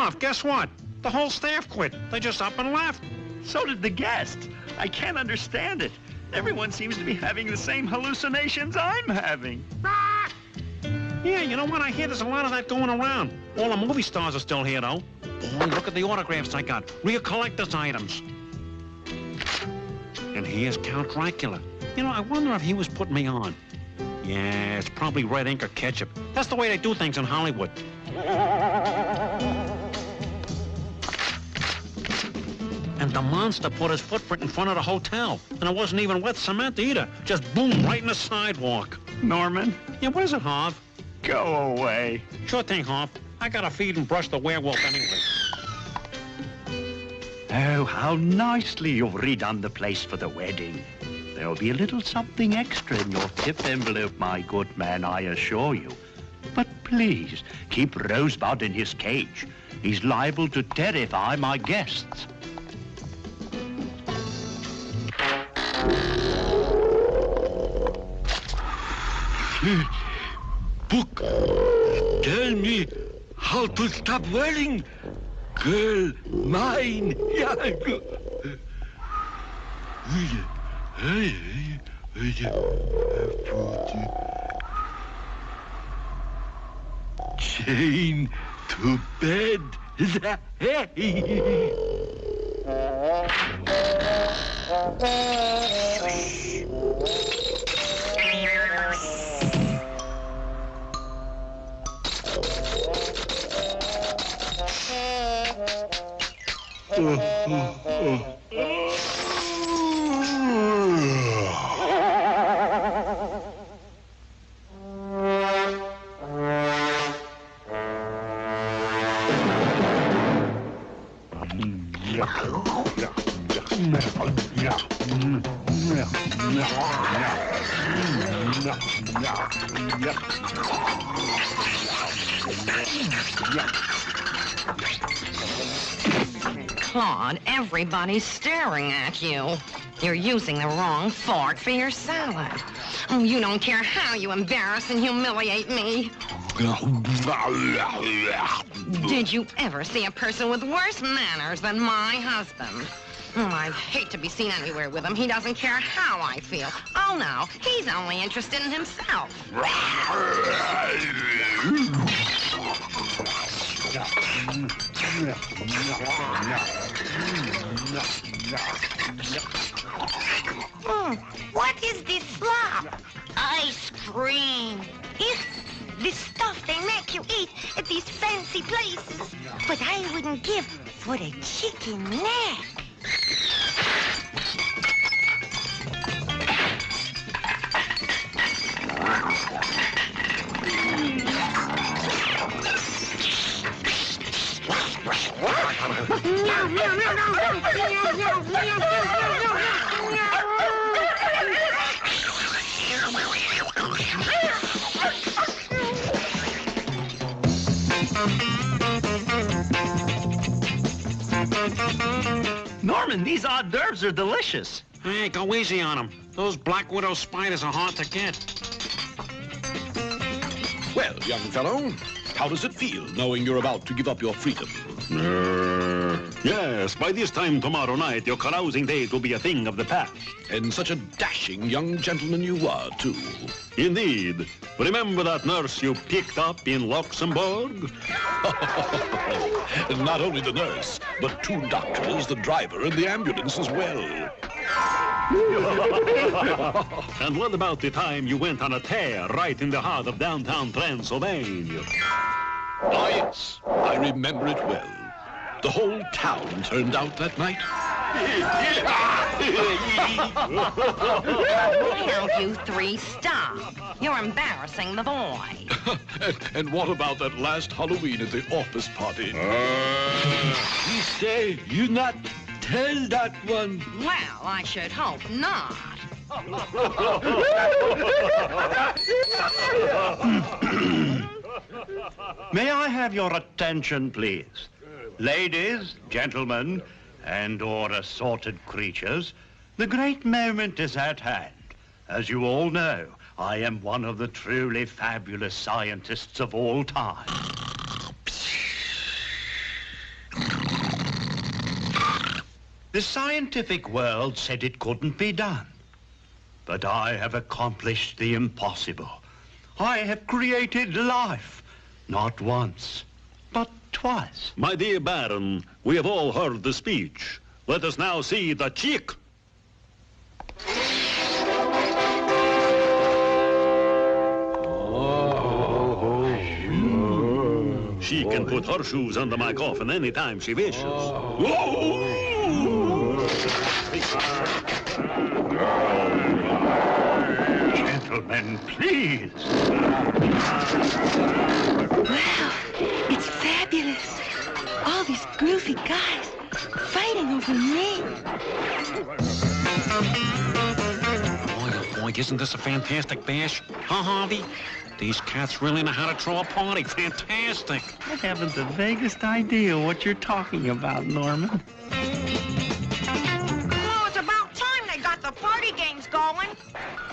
Hoff, guess what? The whole staff quit. They just up and left. So did the guests. I can't understand it. Everyone seems to be having the same hallucinations I'm having. Yeah, you know what? I hear there's a lot of that going around. All the movie stars are still here, though. Oh, look at the autographs I got. Real collector's items. And here's Count Dracula. You know, I wonder if he was putting me on. Yeah, it's probably red ink or ketchup. That's the way they do things in Hollywood. And the monster put his footprint in front of the hotel. And it wasn't even wet cement either. Just boom, right in the sidewalk. Norman? Yeah, what is it, Harv? Go away. Sure thing, Harv. I gotta feed and brush the werewolf anyway. Oh, how nicely you've redone the place for the wedding. There'll be a little something extra in your tip envelope, my good man, I assure you. But please, keep Rosebud in his cage. He's liable to terrify my guests. Book, tell me how to stop whirling. Girl, mine. Chain to bed. Claude, everybody's staring at you. You're using the wrong fork for your salad. Oh, you don't care how you embarrass and humiliate me. Did you ever see a person with worse manners than my husband? Oh, I'd hate to be seen anywhere with him. He doesn't care how I feel. Oh, no, he's only interested in himself. What is this slop? Ice cream. It's the stuff they make you eat at these fancy places. But I wouldn't give for the chicken neck. Norman, these hors d'oeuvres are delicious. Hey, go easy on them. Those Black Widow spiders are hard to get. Well, young fellow, how does it feel knowing you're about to give up your freedom? Yes, by this time tomorrow night, your carousing days will be a thing of the past. And such a dashing young gentleman you are, too. Indeed. Remember that nurse you picked up in Luxembourg? Not only the nurse, but 2 doctors, the driver, and the ambulance as well. And what about the time you went on a tear right in the heart of downtown Transylvania? Ah, yes, I remember it well. The whole town turned out that night. Will you 3 stop? You're embarrassing the boy. And what about that last Halloween at the office party? You say you not tell that one. Well, I should hope not. May I have your attention, please? Ladies, gentlemen, and/or assorted creatures, the great moment is at hand. As you all know, I am one of the truly fabulous scientists of all time. The scientific world said it couldn't be done. But I have accomplished the impossible. I have created life, not once, but twice. My dear Baron, we have all heard the speech. Let us now see the chick. She can put her shoes under my coffin any time she wishes. Gentlemen, please. Wow, it's fabulous. All these groovy guys fighting over me. Boy, oh boy, isn't this a fantastic bash? Huh, Harvey? These cats really know how to throw a party. Fantastic. I haven't the vaguest idea what you're talking about, Norman. Oh, it's about time they got the party games going.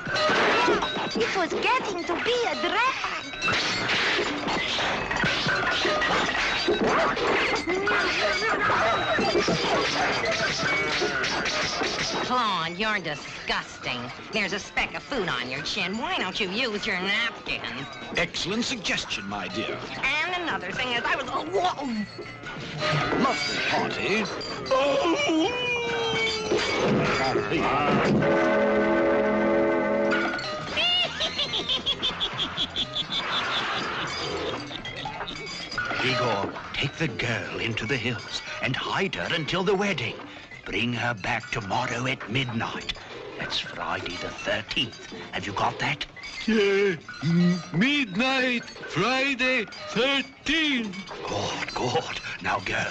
Oh, it was getting to be a drag. Claude, you're disgusting. There's a speck of food on your chin. Why don't you use your napkin? Excellent suggestion, my dear. And another thing is, I was... Lovely party. Igor, take the girl into the hills and hide her until the wedding. Bring her back tomorrow at midnight. That's Friday the 13th. Have you got that? Midnight, Friday, 13. Good, good. Now go.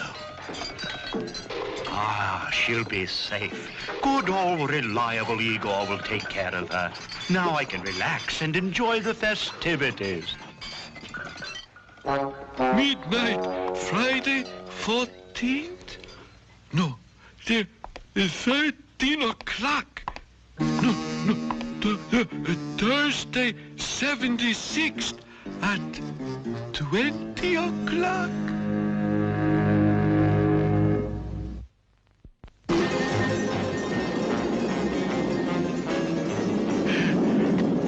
Ah, she'll be safe. Good old reliable Igor will take care of her. Now I can relax and enjoy the festivities. Midnight, Friday, 14th? No, the 13 o'clock. No, Thursday, 76th at 20 o'clock.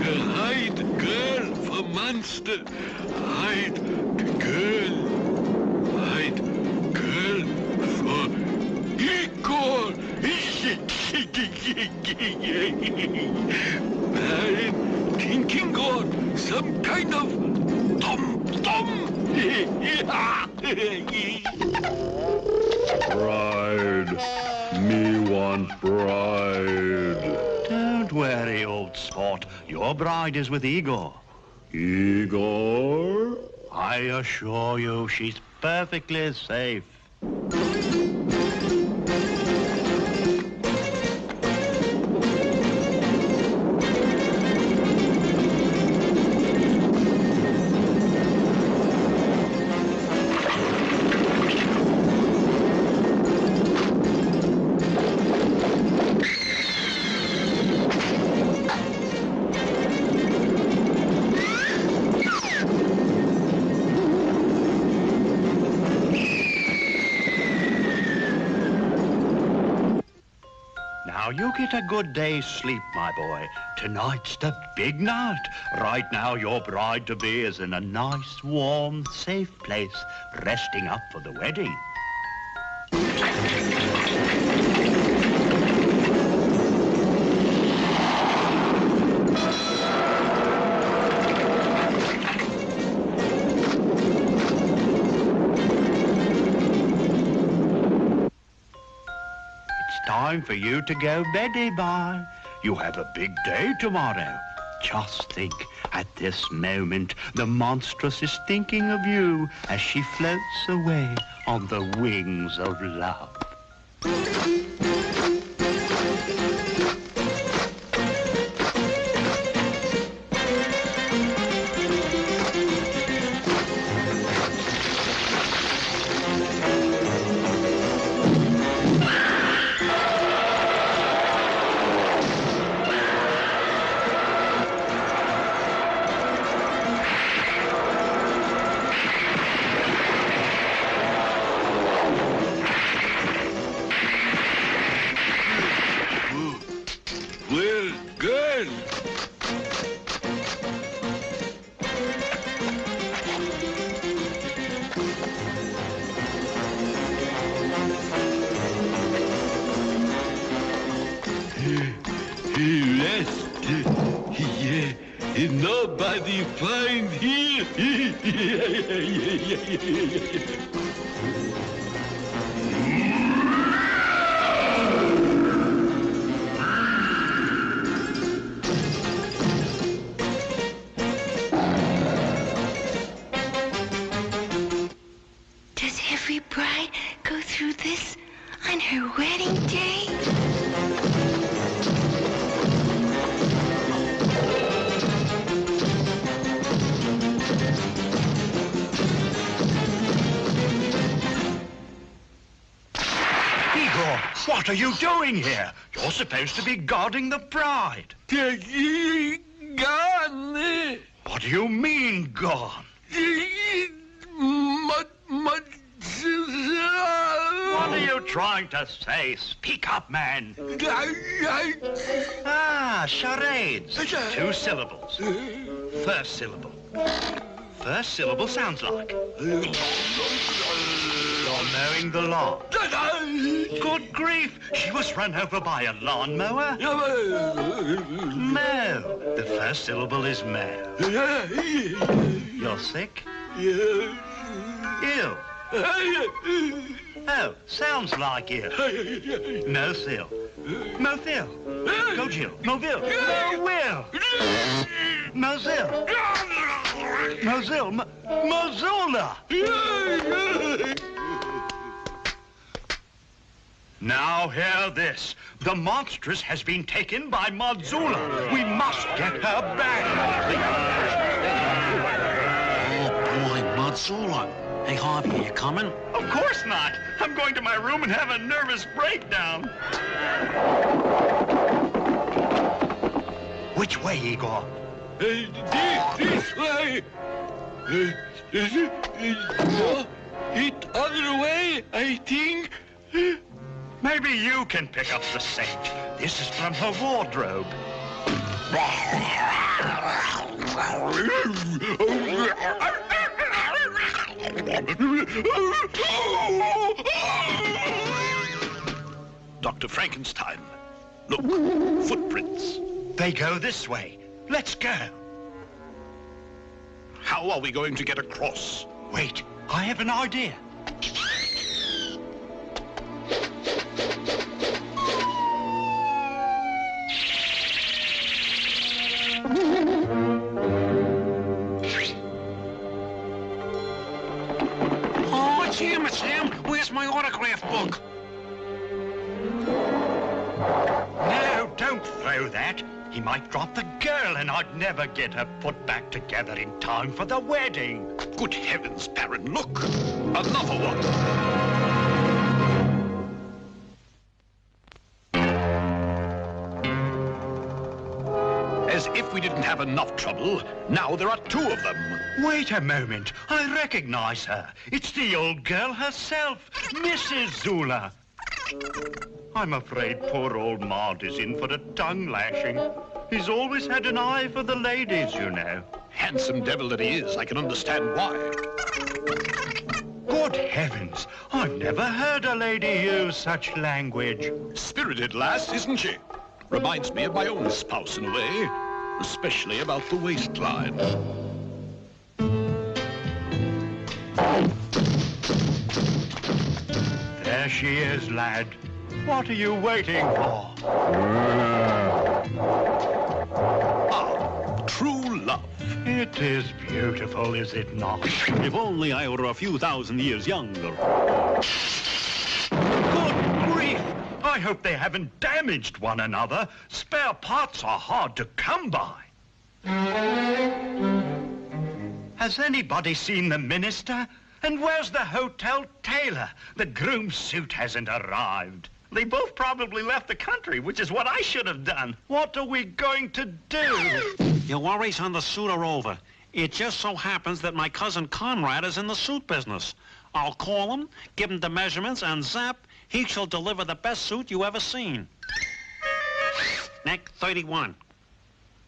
Hide girl for monster. Hide girl. Hide girl for Igor. Baron thinking on some kind of tom-tom. Bride. Me want bride. Don't worry, old sport. Your bride is with Igor. Igor? I assure you she's perfectly safe. Now you get a good day's sleep, my boy. Tonight's the big night. Right now your bride-to-be is in a nice, warm, safe place, resting up for the wedding. Time for you to go beddy bye. You have a big day tomorrow. Just think, at this moment, the monstrous is thinking of you as she floats away on the wings of love. Nobody find here. Does every bride go through this on her wedding day? Igor, what are you doing here? You're supposed to be guarding the bride. Gone. What do you mean, gone? What are you trying to say? Speak up, man. Ah, charades. 2 syllables. First syllable. First syllable sounds like... You're mowing the lawn. Good grief. She was run over by a lawnmower. Mow. The first syllable is mow. You're sick? Ill. Oh, sounds like ill. Mothil. Mothil. Go, Jill. Moville. Will. Mozil. Mozil. Mozilla. Now hear this. The monstrous has been taken by Modzula. We must get her back. Oh, boy, Modzula. Hey, Harvey, are you coming? Of course not. I'm going to my room and have a nervous breakdown. Which way, Igor? This way. It other way, I think. Maybe you can pick up the sage. This is from her wardrobe. Dr. Frankenstein. Look, footprints. They go this way. Let's go. How are we going to get across? Wait, I have an idea. Oh, it's him. Where's my autograph book? No, don't throw that. He might drop the girl and I'd never get her put back together in time for the wedding. Good heavens, Baron, look. Another one. As if we didn't have enough trouble, now there are 2 of them. Wait a moment. I recognize her. It's the old girl herself, Mrs. Zula. I'm afraid poor old Maud is in for a tongue lashing. He's always had an eye for the ladies, you know. Handsome devil that he is, I can understand why. Good heavens, I've never heard a lady use such language. Spirited lass, isn't she? Reminds me of my own spouse in a way, especially about the waistline. There she is, lad. What are you waiting for? Ah, true love. It is beautiful, is it not? If only I were a few thousand years younger. Good grief! I hope they haven't damaged one another. Spare parts are hard to come by. Has anybody seen the minister? And where's the hotel tailor? The groom's suit hasn't arrived. They both probably left the country, which is what I should have done. What are we going to do? Your worries on the suit are over. It just so happens that my cousin Conrad is in the suit business. I'll call him, give him the measurements, and zap, he shall deliver the best suit you ever seen. Neck 31.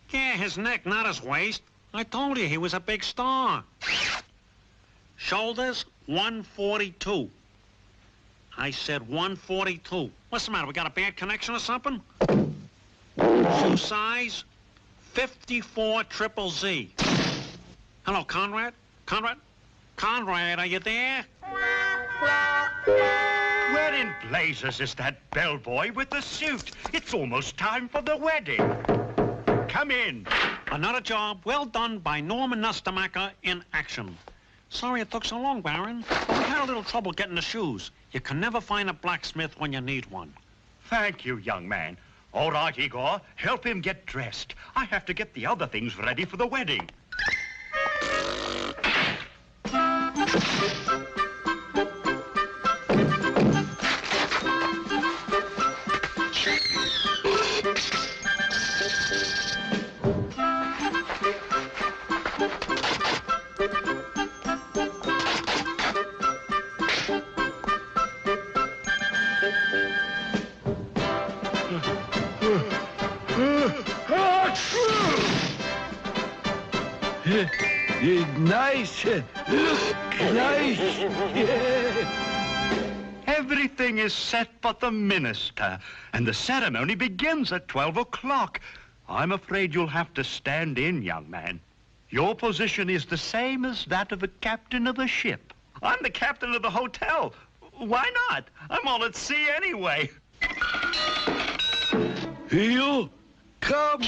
Yeah, his neck, not his waist. I told you he was a big star. Shoulders, 142. I said 142. What's the matter? We got a bad connection or something? Shoe size, 54ZZZ. Hello, Conrad? Conrad, are you there? Where in blazes is that bellboy with the suit? It's almost time for the wedding. Come in. Another job well done by Norman Nustamacher in action. Sorry it took so long, Baron, but we had a little trouble getting the shoes. You can never find a blacksmith when you need one. Thank you, young man. All right, Igor, help him get dressed. I have to get the other things ready for the wedding. Nice. Look nice. Everything is set but the minister, and the ceremony begins at 12 o'clock. I'm afraid you'll have to stand in, young man. Your position is the same as that of the captain of a ship. I'm the captain of the hotel. Why not? I'm all at sea anyway. You come,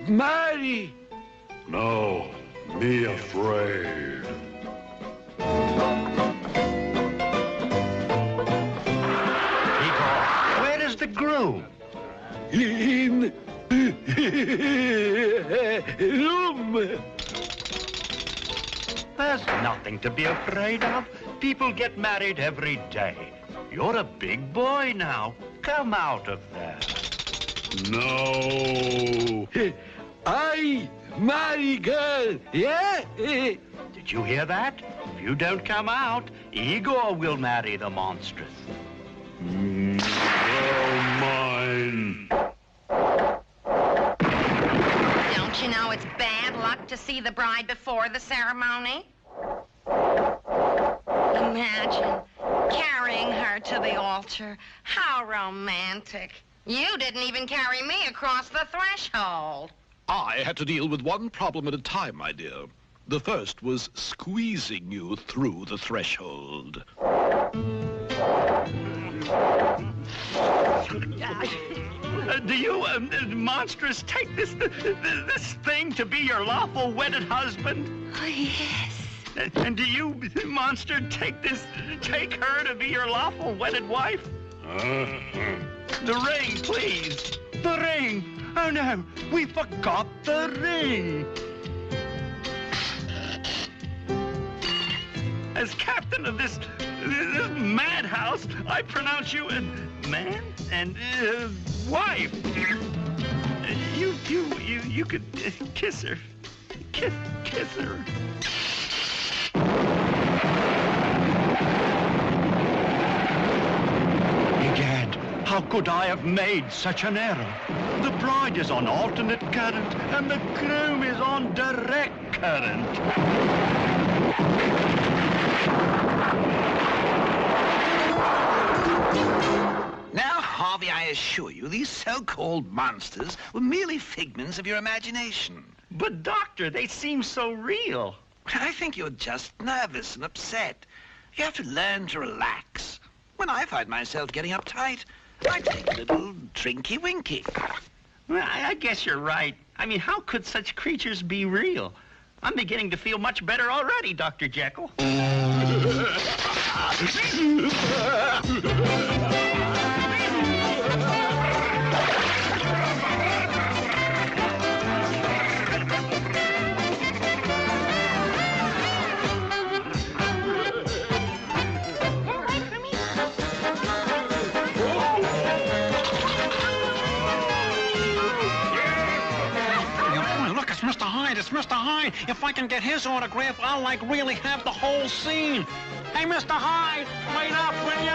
marry. No, me afraid. Igor, where is the groom? In room. There's nothing to be afraid of. People get married every day. You're a big boy now. Come out of there. No. I marry girl, yeah? Did you hear that? If you don't come out, Igor will marry the monstrous. Well, mine. Don't you know it's bad luck to see the bride before the ceremony? Imagine carrying her to the altar. How romantic. You didn't even carry me across the threshold. I had to deal with one problem at a time, my dear. The first was squeezing you through the threshold. Do you, monstrous, take this thing to be your lawful wedded husband? Oh, yes. And do you, monster, take her to be your lawful wedded wife? The ring, please. The ring. Oh, no, we forgot the ring. As captain of this madhouse, I pronounce you a man and wife. You could kiss her. Kiss her. Egad, how could I have made such an error? The bride is on alternate current and the groom is on direct current. Now, Harvey, I assure you, these so-called monsters were merely figments of your imagination. But, Doctor, they seem so real. I think you're just nervous and upset. You have to learn to relax. When I find myself getting uptight, I take a little drinky-winky. Well, I guess you're right. I mean, how could such creatures be real? I'm beginning to feel much better already, Dr. Jekyll. It's Mr. Hyde. If I can get his autograph, I'll, really have the whole scene. Hey, Mr. Hyde, wait up, will ya?